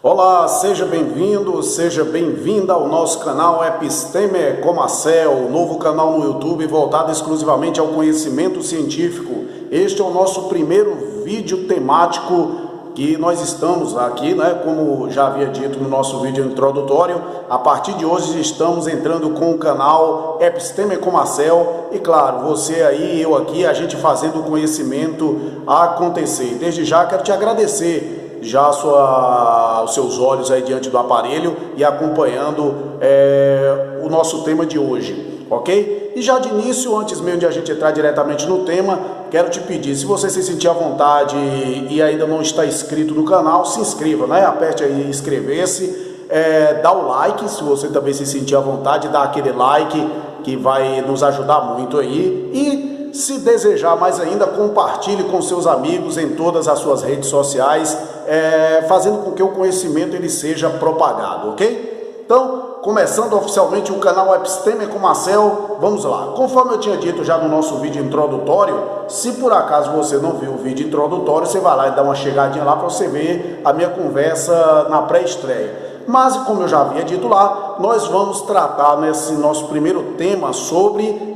Olá, seja bem-vindo, seja bem-vinda ao nosso canal Episteme Comacel, o novo canal no YouTube voltado exclusivamente ao conhecimento científico. Este é o nosso primeiro vídeo temático que nós estamos aqui, como já havia dito no nosso vídeo introdutório. A partir de hoje estamos entrando com o canal Episteme Comacel e claro, você aí, eu aqui, a gente fazendo o conhecimento acontecer. Desde já quero te agradecer já os seus olhos aí diante do aparelho e acompanhando o nosso tema de hoje, ok? E já de início, antes mesmo de a gente entrar diretamente no tema, quero te pedir, se você se sentir à vontade e ainda não está inscrito no canal, se inscreva, aperte aí inscrever-se, dá o like, se você também se sentir à vontade, dá aquele like que vai nos ajudar muito aí e se desejar mais ainda, compartilhe com seus amigos em todas as suas redes sociais, fazendo com que o conhecimento ele seja propagado, ok? Então, começando oficialmente o canal Episteme Comacel, vamos lá. Conforme eu tinha dito já no nosso vídeo introdutório, se por acaso você não viu o vídeo introdutório, você vai lá e dá uma chegadinha lá para você ver a minha conversa na pré-estreia. Mas, como eu já havia dito lá, nós vamos tratar nesse nosso primeiro tema sobre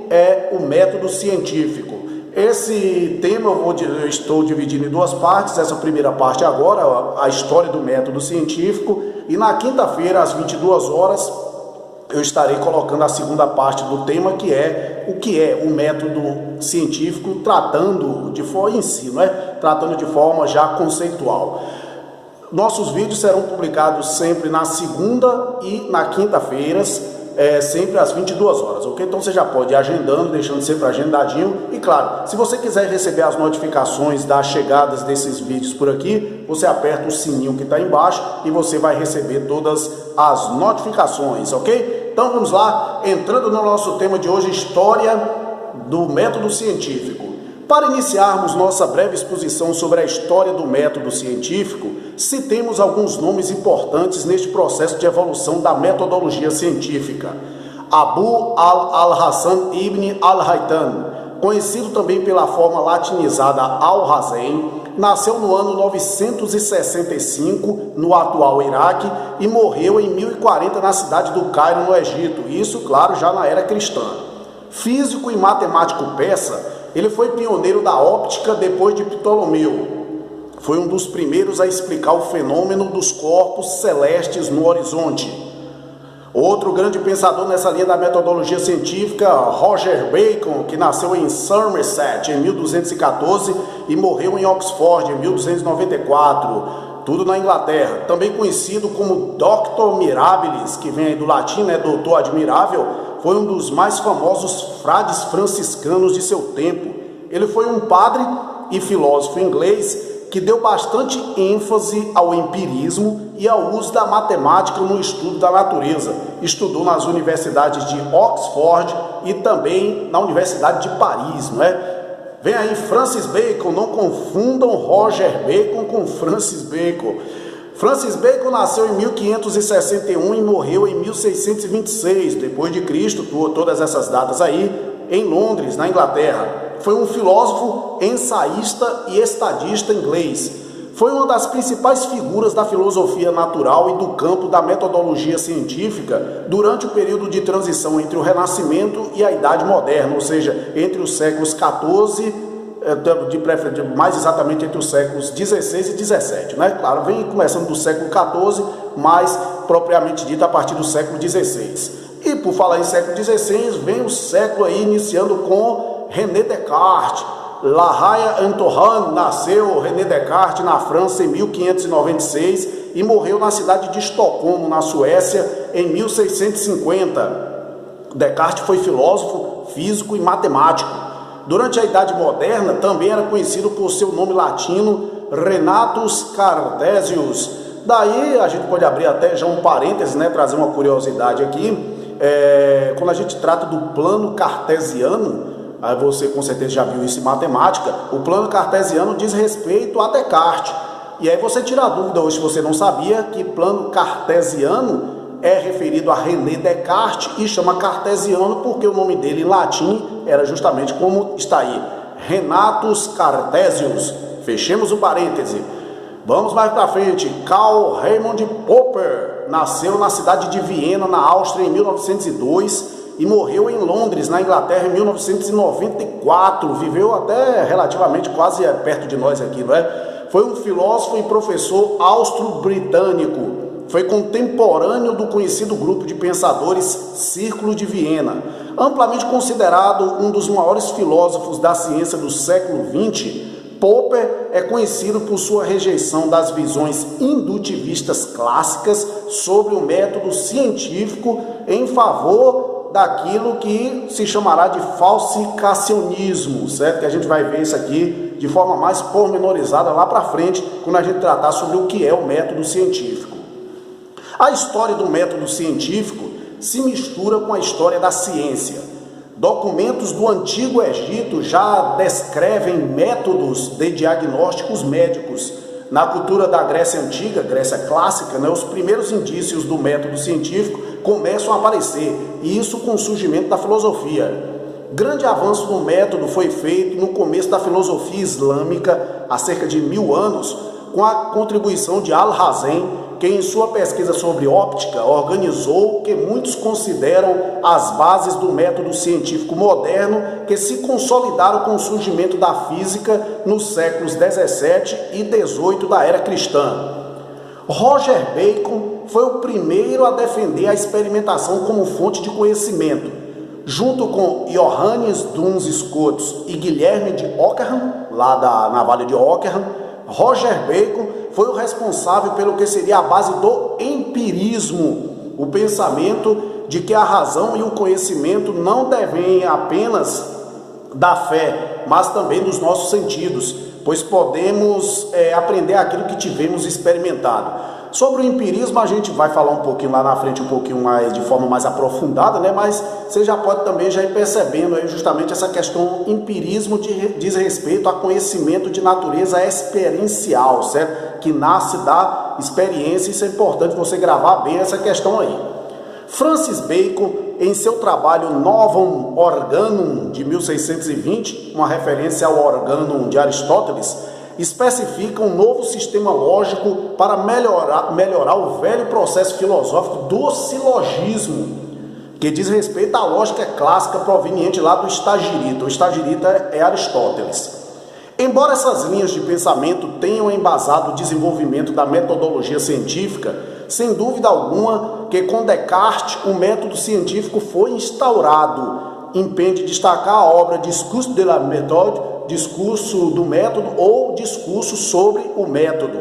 o método científico. Esse tema eu estou dividindo em duas partes. Essa primeira parte agora, a história do método científico, e na quinta-feira, às 22 horas, eu estarei colocando a segunda parte do tema, que é o que é o método científico, tratando de forma em si, tratando de forma já conceitual. Nossos vídeos serão publicados sempre na segunda e na quinta-feiras, sempre às 22 horas, ok? Então você já pode ir agendando, deixando sempre agendadinho. E claro, se você quiser receber as notificações das chegadas desses vídeos por aqui, você aperta o sininho que está embaixo e você vai receber todas as notificações, ok? Então vamos lá, entrando no nosso tema de hoje, história do método científico. Para iniciarmos nossa breve exposição sobre a história do método científico, citemos alguns nomes importantes neste processo de evolução da metodologia científica. Abu al-Hasan ibn al-Haytham, conhecido também pela forma latinizada Al-Hazen, nasceu no ano 965 no atual Iraque e morreu em 1040 na cidade do Cairo, no Egito. Isso, claro, já na era cristã. Físico e matemático persa, ele foi pioneiro da óptica depois de Ptolomeu. Foi um dos primeiros a explicar o fenômeno dos corpos celestes no horizonte. Outro grande pensador nessa linha da metodologia científica, Roger Bacon, que nasceu em Somerset em 1214 e morreu em Oxford em 1294, tudo na Inglaterra. Também conhecido como Doctor Mirabilis, que vem aí do latim, doutor admirável, foi um dos mais famosos frades franciscanos de seu tempo. Ele foi um padre e filósofo inglês que deu bastante ênfase ao empirismo e ao uso da matemática no estudo da natureza. Estudou nas universidades de Oxford e também na Universidade de Paris, Vem aí Francis Bacon, não confundam Roger Bacon com Francis Bacon. Francis Bacon nasceu em 1561 e morreu em 1626, depois de Cristo, todas essas datas aí, em Londres, na Inglaterra. Foi um filósofo, ensaísta e estadista inglês. Foi uma das principais figuras da filosofia natural e do campo da metodologia científica durante o período de transição entre o Renascimento e a Idade Moderna, ou seja, entre os séculos XIV, mais exatamente entre os séculos XVI e XVII, Claro, vem começando do século XIV, mas propriamente dito a partir do século XVI. E por falar em século XVI, vem o século aí iniciando com René Descartes. La Haye Antoine, nasceu René Descartes na França em 1596 e morreu na cidade de Estocolmo, na Suécia, em 1650. Descartes foi filósofo, físico e matemático. Durante a Idade Moderna, também era conhecido por seu nome latino, Renatus Cartesius. Daí, a gente pode abrir até já um parêntese, trazer uma curiosidade aqui. Quando a gente trata do plano cartesiano, aí você com certeza já viu isso em matemática, o plano cartesiano diz respeito a Descartes. E aí você tira a dúvida hoje, se você não sabia, que plano cartesiano é referido a René Descartes e chama cartesiano porque o nome dele em latim era justamente como está aí, Renatus Cartesius. Fechemos o parêntese. Vamos mais para frente. Karl Raimund Popper nasceu na cidade de Viena, na Áustria, em 1902 e morreu em Londres, na Inglaterra, em 1994. Viveu até relativamente quase perto de nós aqui, não é? Foi um filósofo e professor austro-britânico. Foi contemporâneo do conhecido grupo de pensadores Círculo de Viena. Amplamente considerado um dos maiores filósofos da ciência do século XX, Popper é conhecido por sua rejeição das visões indutivistas clássicas sobre o método científico em favor daquilo que se chamará de falsificacionismo, certo? Que a gente vai ver isso aqui de forma mais pormenorizada lá para frente, quando a gente tratar sobre o que é o método científico. A história do método científico se mistura com a história da ciência. Documentos do Antigo Egito já descrevem métodos de diagnósticos médicos. Na cultura da Grécia Antiga, Grécia Clássica, os primeiros indícios do método científico começam a aparecer, e isso com o surgimento da filosofia. Grande avanço no método foi feito no começo da filosofia islâmica, há cerca de 1000 anos, com a contribuição de Al-Hazen, que em sua pesquisa sobre óptica organizou o que muitos consideram as bases do método científico moderno, que se consolidaram com o surgimento da física nos séculos 17 e 18 da era cristã. Roger Bacon foi o primeiro a defender a experimentação como fonte de conhecimento. Junto com Johannes Duns Scotus e Guilherme de Ockham, lá na Vale de Ockham, Roger Bacon foi o responsável pelo que seria a base do empirismo, o pensamento de que a razão e o conhecimento não devem apenas da fé, mas também dos nossos sentidos, pois podemos aprender aquilo que tivemos experimentado. Sobre o empirismo a gente vai falar um pouquinho lá na frente, um pouquinho mais de forma mais aprofundada, mas você já pode também já ir percebendo aí justamente essa questão. Empirismo diz respeito a conhecimento de natureza experiencial, certo? Que nasce da experiência. Isso é importante você gravar bem essa questão aí. Francis Bacon, em seu trabalho Novum Organum de 1620, uma referência ao Organum de Aristóteles, especifica um novo sistema lógico para melhorar o velho processo filosófico do silogismo, que diz respeito à lógica clássica proveniente lá do Estagirita. O Estagirita é Aristóteles. Embora essas linhas de pensamento tenham embasado o desenvolvimento da metodologia científica, sem dúvida alguma que com Descartes o método científico foi instaurado. Impende destacar a obra Discours de la méthode, discurso do método ou discurso sobre o método.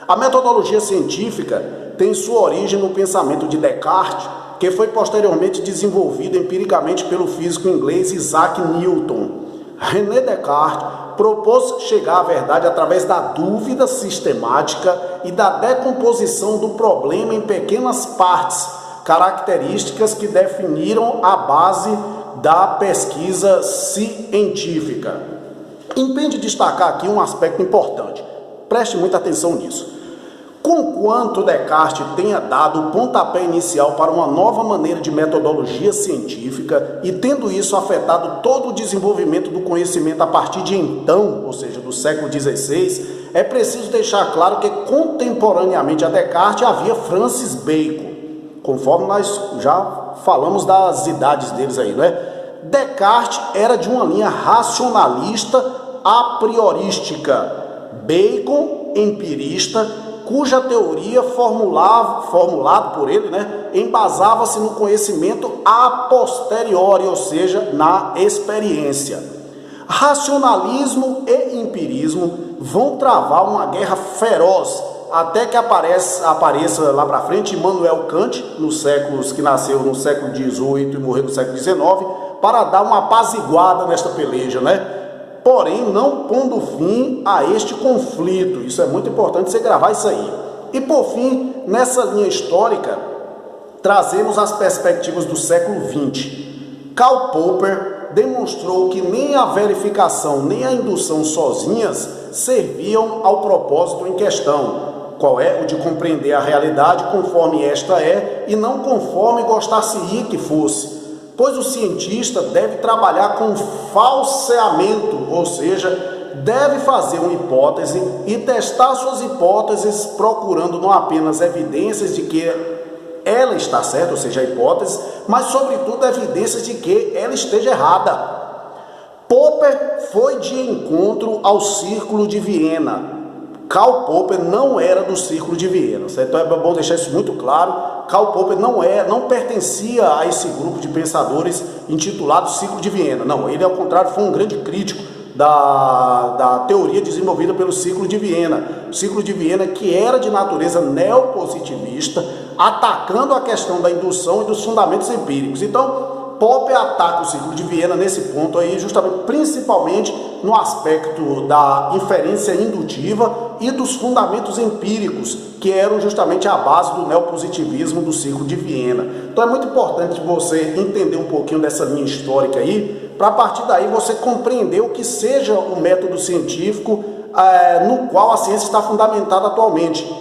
A metodologia científica tem sua origem no pensamento de Descartes, que foi posteriormente desenvolvido empiricamente pelo físico inglês Isaac Newton. René Descartes propôs chegar à verdade através da dúvida sistemática e da decomposição do problema em pequenas partes, características que definiram a base da pesquisa científica. Impende destacar aqui um aspecto importante. Preste muita atenção nisso. Conquanto Descartes tenha dado o pontapé inicial para uma nova maneira de metodologia científica e tendo isso afetado todo o desenvolvimento do conhecimento a partir de então, ou seja, do século XVI, é preciso deixar claro que contemporaneamente a Descartes havia Francis Bacon, conforme nós já falamos das idades deles aí, não é? Descartes era de uma linha racionalista a priorística, Bacon empirista, cuja teoria formulado por ele, embasava-se no conhecimento a posteriori, ou seja, na experiência. Racionalismo e empirismo vão travar uma guerra feroz até que apareça lá para frente Immanuel Kant, que nasceu no século XVIII e morreu no século XIX, para dar uma apaziguada nesta peleja, porém não pondo fim a este conflito. Isso é muito importante você gravar isso aí. E por fim, nessa linha histórica, trazemos as perspectivas do século XX. Karl Popper demonstrou que nem a verificação nem a indução sozinhas serviam ao propósito em questão, qual é o de compreender a realidade conforme esta é e não conforme gostasse-ia que fosse, pois o cientista deve trabalhar com falseamento, ou seja, deve fazer uma hipótese e testar suas hipóteses procurando não apenas evidências de que ela está certa, ou seja, a hipótese, mas sobretudo evidências de que ela esteja errada. Popper foi de encontro ao Círculo de Viena. Karl Popper não era do Círculo de Viena, certo? Então é bom deixar isso muito claro. Karl Popper não pertencia a esse grupo de pensadores intitulado Círculo de Viena. Não, ele, ao contrário, foi um grande crítico da teoria desenvolvida pelo Círculo de Viena. O Círculo de Viena, que era de natureza neopositivista, atacando a questão da indução e dos fundamentos empíricos. Então, Popper ataca o Círculo de Viena nesse ponto aí, justamente, principalmente no aspecto da inferência indutiva e dos fundamentos empíricos, que eram justamente a base do neopositivismo do Círculo de Viena. Então é muito importante você entender um pouquinho dessa linha histórica aí, para a partir daí você compreender o que seja o método científico no qual a ciência está fundamentada atualmente.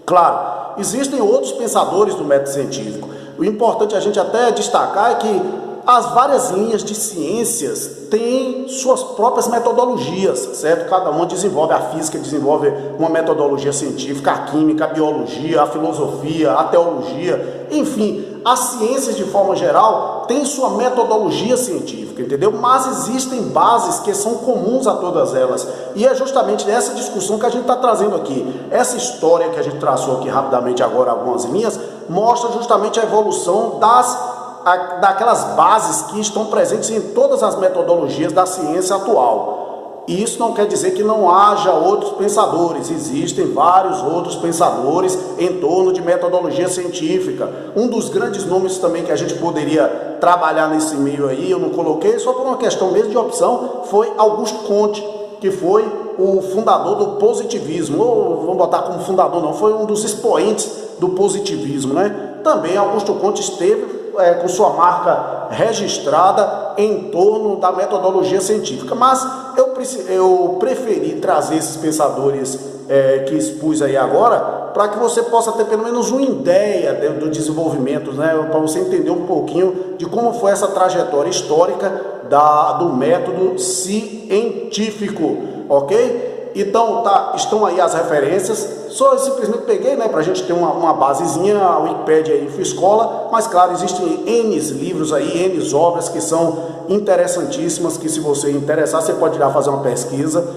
Claro, existem outros pensadores do método científico. O importante a gente até destacar é que as várias linhas de ciências têm suas próprias metodologias, certo? Cada uma desenvolve, a física desenvolve uma metodologia científica, a química, a biologia, a filosofia, a teologia, enfim, as ciências de forma geral têm sua metodologia científica, entendeu? Mas existem bases que são comuns a todas elas, e é justamente essa discussão que a gente está trazendo aqui. Essa história que a gente traçou aqui rapidamente agora, algumas linhas, mostra justamente a evolução daquelas bases que estão presentes em todas as metodologias da ciência atual. Isso não quer dizer que não haja outros pensadores, existem vários outros pensadores em torno de metodologia científica. Um dos grandes nomes também que a gente poderia trabalhar nesse meio aí, eu não coloquei, só por uma questão mesmo de opção, foi Augusto Comte, que foi o fundador do positivismo, ou vamos botar como fundador não, foi um dos expoentes do positivismo, né? Também Augusto Comte esteve com sua marca registrada em torno da metodologia científica, mas eu preferi trazer esses pensadores que expus aí agora, para que você possa ter pelo menos uma ideia do desenvolvimento, né? Para você entender um pouquinho de como foi essa trajetória histórica do método científico, ok? Então, estão aí as referências, só eu simplesmente peguei, né, para a gente ter uma basezinha, a Wikipédia e Infoescola, mas claro, existem N livros aí, N obras que são interessantíssimas, que se você interessar, você pode ir lá fazer uma pesquisa.